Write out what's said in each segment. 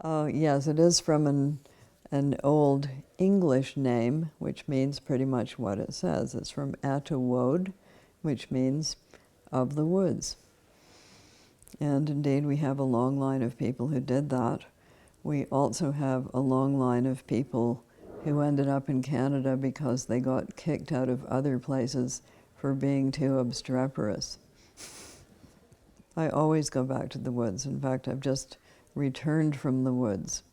Yes, it is from an old English name, which means pretty much what it says. It's from Atwood, which means of the woods. And indeed, we have a long line of people who did that. We also have a long line of people who ended up in Canada because they got kicked out of other places for being too obstreperous. I always go back to the woods. In fact, I've just returned from the woods.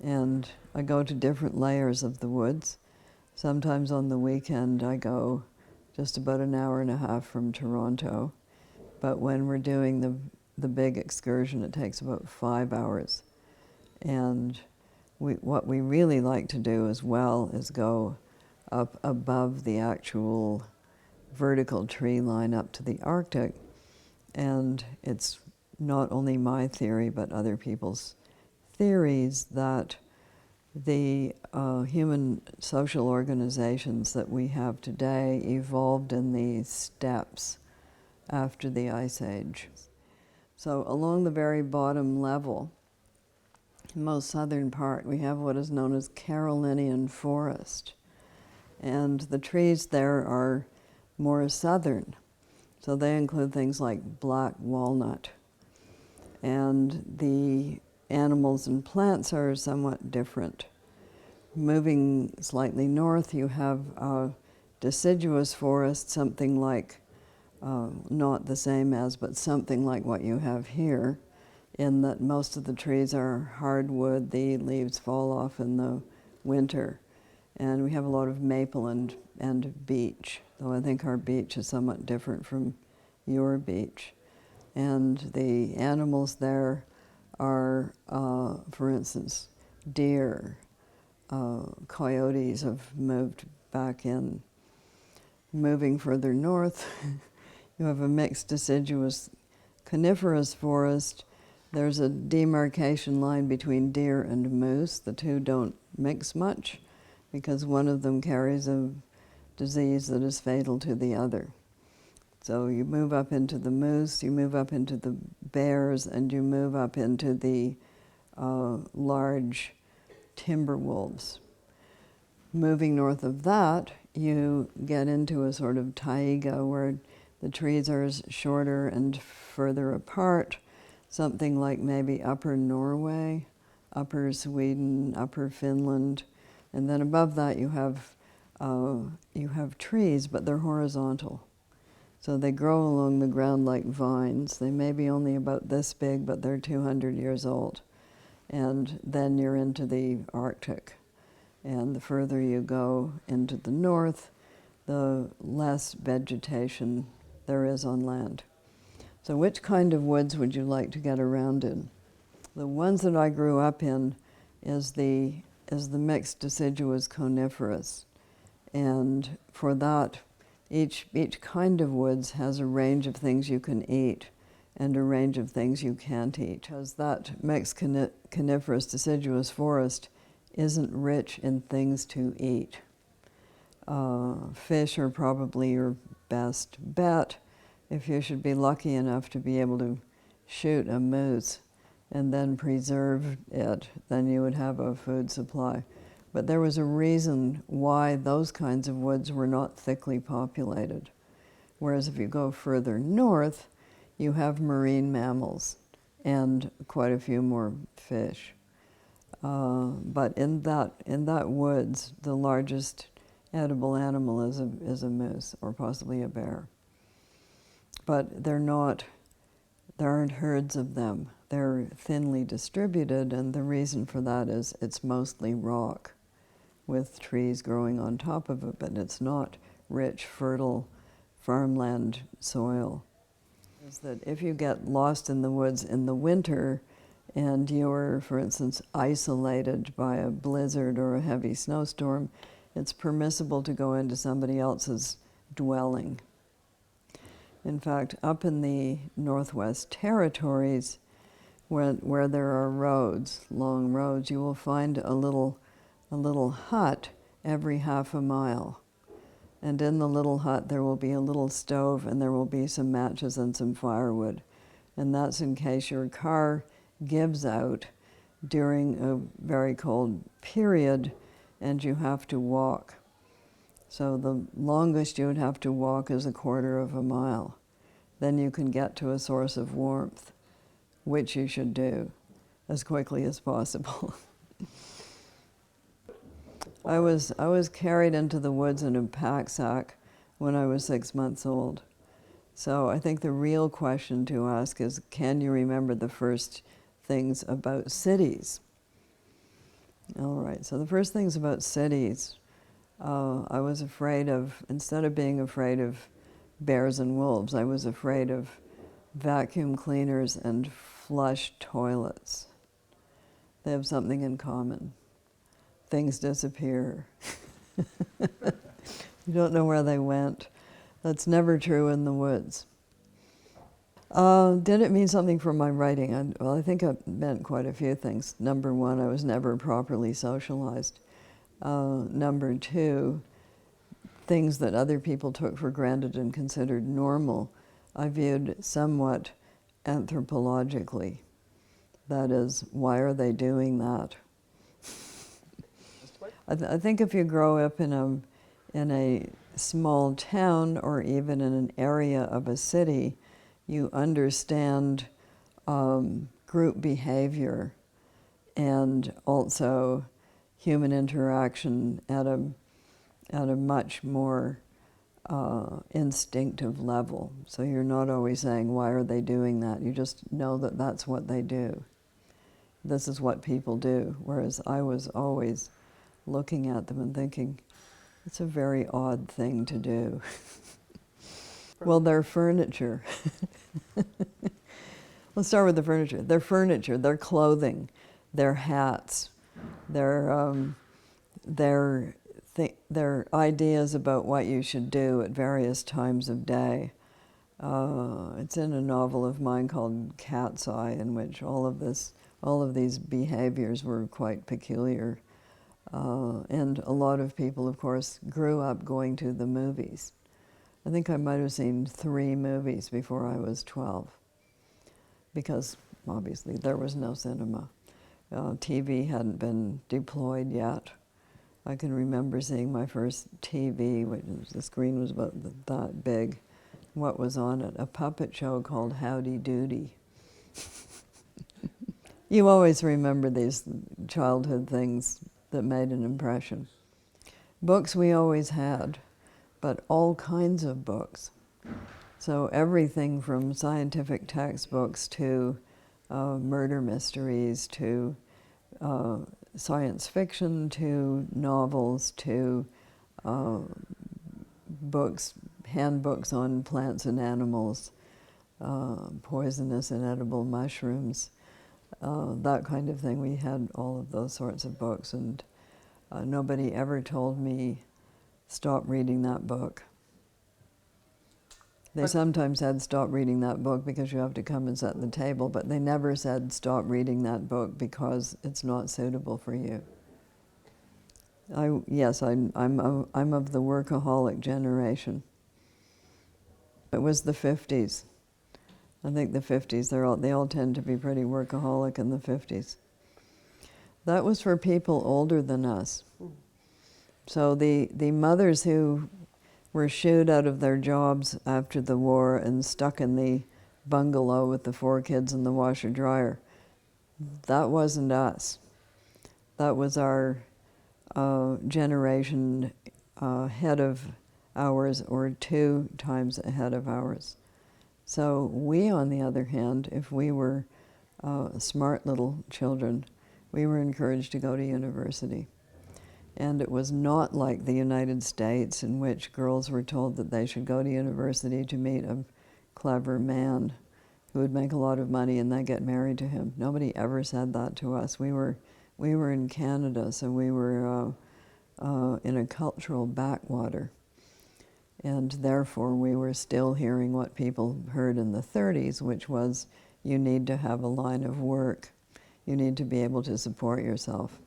And I go to different layers of the woods. Sometimes on the weekend I go just about an hour and a half from Toronto. But when we're doing the big excursion, it takes about 5 hours. And what we really like to do as well is go up above the actual vertical tree line up to the Arctic. And it's not only my theory, but other people's theories that the human social organizations that we have today evolved in the steppes after the Ice Age. So along the very bottom level, most southern part, we have what is known as Carolinian forest. And the trees there are more southern. So they include things like black walnut. And the animals and plants are somewhat different. Moving slightly north, you have a deciduous forest, something like, not the same as, but something like what you have here, in that most of the trees are hardwood, the leaves fall off in the winter. And we have a lot of maple and beech, though I think our beech is somewhat different from your beech. And the animals there are, for instance, deer, coyotes have moved back in. Moving further north, you have a mixed deciduous coniferous forest. There's a demarcation line between deer and moose. The two don't mix much because one of them carries a disease that is fatal to the other. So you move up into the moose, you move up into the bears, and you move up into the large timber wolves. Moving north of that, you get into a sort of taiga where the trees are shorter and further apart, something like maybe upper Norway, upper Sweden, upper Finland, and then above that you have trees, but they're horizontal. So they grow along the ground like vines. They may be only about this big, but they're 200 years old. And then you're into the Arctic. And the further you go into the north, the less vegetation there is on land. So which kind of woods would you like to get around in? The ones that I grew up in is the mixed deciduous coniferous. And for that, each kind of woods has a range of things you can eat and a range of things you can't eat. Because that mixed coniferous deciduous forest isn't rich in things to eat. Fish are probably your best bet if you should be lucky enough to be able to shoot a moose and then preserve it, then you would have a food supply. But there was a reason why those kinds of woods were not thickly populated. Whereas if you go further north, you have marine mammals and quite a few more fish. But in that woods, the largest edible animal is a moose or possibly a bear. But there aren't herds of them. They're thinly distributed, and the reason for that is it's mostly rock with trees growing on top of it, but it's not rich, fertile farmland soil. Is that if you get lost in the woods in the winter and you're, for instance, isolated by a blizzard or a heavy snowstorm, it's permissible to go into somebody else's dwelling. In fact, up in the Northwest Territories, where there are roads, long roads, you will find a little hut every half a mile. And in the little hut there will be a little stove and there will be some matches and some firewood. And that's in case your car gives out during a very cold period, and you have to walk. So the longest you would have to walk is 1/4 of a mile. Then you can get to a source of warmth, which you should do as quickly as possible. I was carried into the woods in a packsack when I was 6 months old. So I think the real question to ask is, can you remember the first things about cities? All right, so the first things about cities, I was afraid of, instead of being afraid of bears and wolves, I was afraid of vacuum cleaners and flush toilets. They have something in common. Things disappear. You don't know where they went. That's never true in the woods. Did it mean something for my writing? Well, I think it meant quite a few things. Number one, I was never properly socialized. Number two, things that other people took for granted and considered normal, I viewed somewhat anthropologically. That is, why are they doing that? I think if you grow up in a small town or even in an area of a city, you understand group behavior and also human interaction at a much more instinctive level. So you're not always saying, why are they doing that? You just know that that's what they do. This is what people do. Whereas I was always looking at them and thinking, it's a very odd thing to do. Well, their furniture. Let's start with the furniture. Their furniture, their clothing, their hats, their ideas about what you should do at various times of day. It's in a novel of mine called Cat's Eye, in which all of these behaviors were quite peculiar. And a lot of people, of course, grew up going to the movies. I think I might have seen 3 movies before I was 12, because obviously there was no cinema. TV hadn't been deployed yet. I can remember seeing my first TV, which the screen was about that big. What was on it? A puppet show called Howdy Doody. You always remember these childhood things that made an impression. Books we always had, but all kinds of books. So everything from scientific textbooks to murder mysteries to science fiction to novels to books, handbooks on plants and animals, poisonous and edible mushrooms, that kind of thing. We had all of those sorts of books, and nobody ever told me, stop reading that book. They sometimes said, stop reading that book because you have to come and sit at the table, but they never said, stop reading that book because it's not suitable for you. Yes, I'm of the workaholic generation. It was the 50s. I think the 50s, they all tend to be pretty workaholic in the 50s. That was for people older than us. So the mothers who were shooed out of their jobs after the war and stuck in the bungalow with the 4 kids and the washer dryer, that wasn't us. That was our generation ahead of ours, or 2 times ahead of ours. So we, on the other hand, if we were smart little children, we were encouraged to go to university. And it was not like the United States, in which girls were told that they should go to university to meet a clever man who would make a lot of money and then get married to him. Nobody ever said that to us. We were in Canada, so we were in a cultural backwater. And therefore, we were still hearing what people heard in the 30s, which was, you need to have a line of work. You need to be able to support yourself.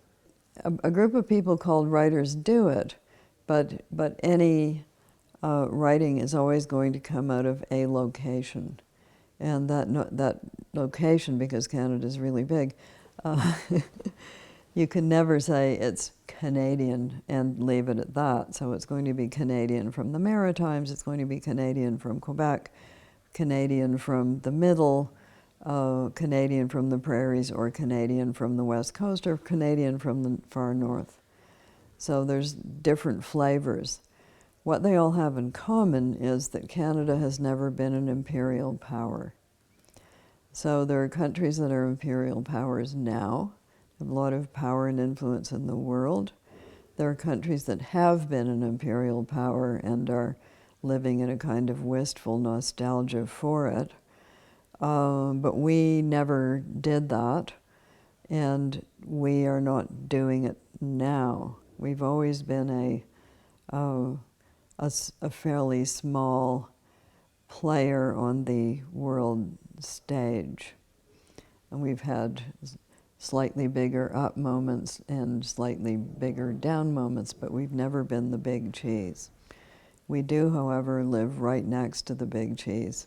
A group of people called writers do it, but any writing is always going to come out of a location. And that location, because Canada is really big, Uh, you can never say it's Canadian and leave it at that. So it's going to be Canadian from the Maritimes, it's going to be Canadian from Quebec, Canadian from the middle, Canadian from the prairies, or Canadian from the west coast, or Canadian from the far north. So there's different flavors. What they all have in common is that Canada has never been an imperial power. So there are countries that are imperial powers now, have a lot of power and influence in the world. There are countries that have been an imperial power and are living in a kind of wistful nostalgia for it. But we never did that, and we are not doing it now. We've always been a fairly small player on the world stage. And we've had slightly bigger up moments and slightly bigger down moments, but we've never been the big cheese. We do, however, live right next to the big cheese.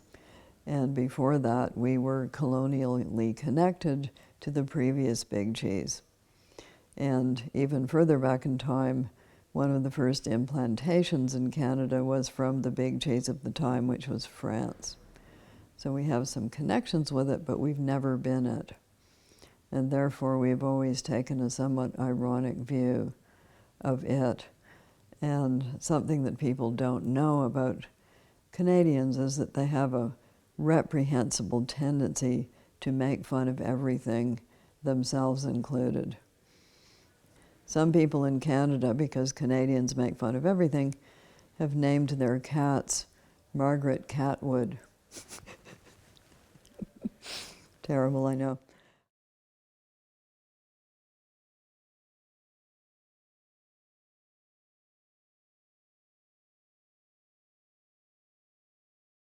And before that, we were colonially connected to the previous big cheese. And even further back in time, one of the first implantations in Canada was from the big cheese of the time, which was France. So we have some connections with it, but we've never been it. And therefore, we've always taken a somewhat ironic view of it. And something that people don't know about Canadians is that they have a reprehensible tendency to make fun of everything, themselves included. Some people in Canada, because Canadians make fun of everything, have named their cats Margaret Atwood. Terrible, I know.